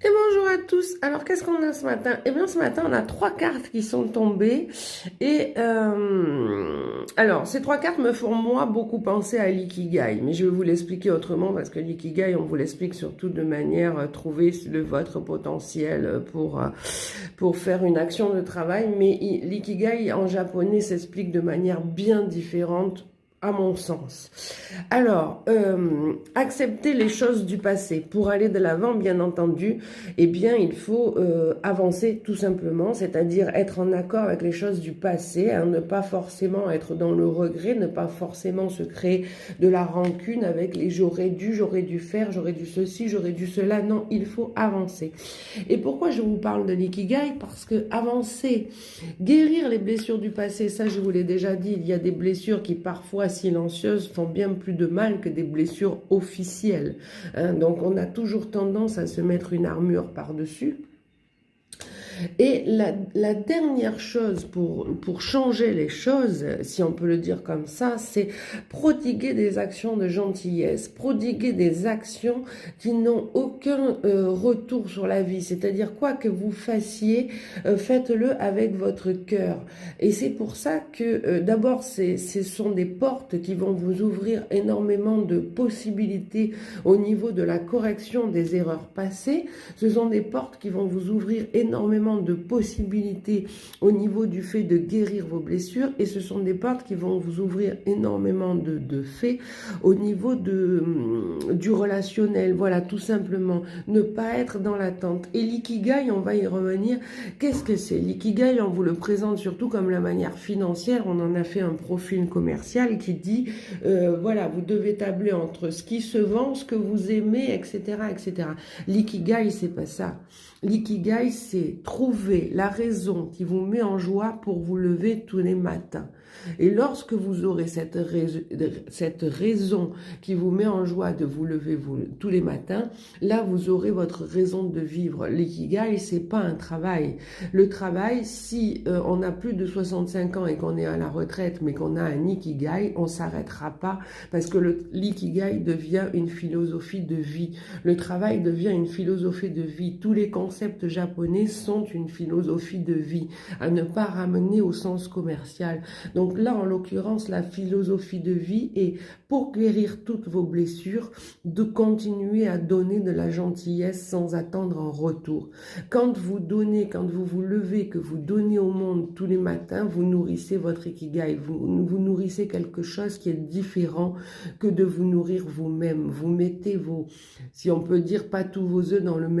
Et bonjour à tous. Alors, qu'est-ce qu'on a ce matin? Eh bien, ce matin, on a trois cartes qui sont tombées. Et alors, ces trois cartes me font, moi, beaucoup penser à l'ikigai. Mais je vais vous l'expliquer autrement parce que l'ikigai, on vous l'explique surtout de manière trouver votre potentiel pour faire une action de travail. Mais l'ikigai, en japonais, s'explique de manière bien différente à mon sens. Alors, accepter les choses du passé. Pour aller de l'avant, bien entendu, eh bien, il faut avancer tout simplement, c'est-à-dire être en accord avec les choses du passé, hein, ne pas forcément être dans le regret, ne pas forcément se créer de la rancune avec les j'aurais dû faire, j'aurais dû ceci, j'aurais dû cela. Non, il faut avancer. Et pourquoi je vous parle de l'ikigai? Parce que avancer, guérir les blessures du passé, ça je vous l'ai déjà dit, il y a des blessures qui parfois silencieuses font bien plus de mal que des blessures officielles. Hein. Donc on a toujours tendance à se mettre une armure par-dessus. Et la dernière chose pour changer les choses, si on peut le dire comme ça, c'est prodiguer des actions de gentillesse, prodiguer des actions qui n'ont aucun retour sur la vie. C'est-à-dire quoi que vous fassiez, faites-le avec votre cœur. Et c'est pour ça que d'abord, ce sont des portes qui vont vous ouvrir énormément de possibilités au niveau de la correction des erreurs passées. Ce sont des portes qui vont vous ouvrir énormément de possibilités au niveau du fait de guérir vos blessures, et ce sont des portes qui vont vous ouvrir énormément de faits au niveau du relationnel. Voilà, tout simplement, ne pas être dans l'attente. Et l'ikigai, on va y revenir. Qu'est-ce que c'est? L'ikigai, on vous le présente surtout comme la manière financière. On en a fait un profil commercial qui dit, voilà, vous devez tabler entre ce qui se vend, ce que vous aimez, etc., etc. L'ikigai, c'est pas ça. L'ikigai, c'est trouver la raison qui vous met en joie pour vous lever tous les matins. Et lorsque vous aurez cette raison qui vous met en joie de vous lever tous les matins, là, vous aurez votre raison de vivre. L'ikigai, c'est pas un travail. Le travail, si on a plus de 65 ans et qu'on est à la retraite, mais qu'on a un ikigai, on s'arrêtera pas parce que l'ikigai devient une philosophie de vie. Le travail devient une philosophie de vie. Tous les concepts japonais sont une philosophie de vie, à ne pas ramener au sens commercial. Donc là, en l'occurrence, la philosophie de vie est, pour guérir toutes vos blessures, de continuer à donner de la gentillesse sans attendre un retour. Quand vous donnez, quand vous vous levez, que vous donnez au monde tous les matins, vous nourrissez votre ikigai, vous nourrissez quelque chose qui est différent que de vous nourrir vous-même. Vous mettez si on peut dire, pas tous vos œufs dans le même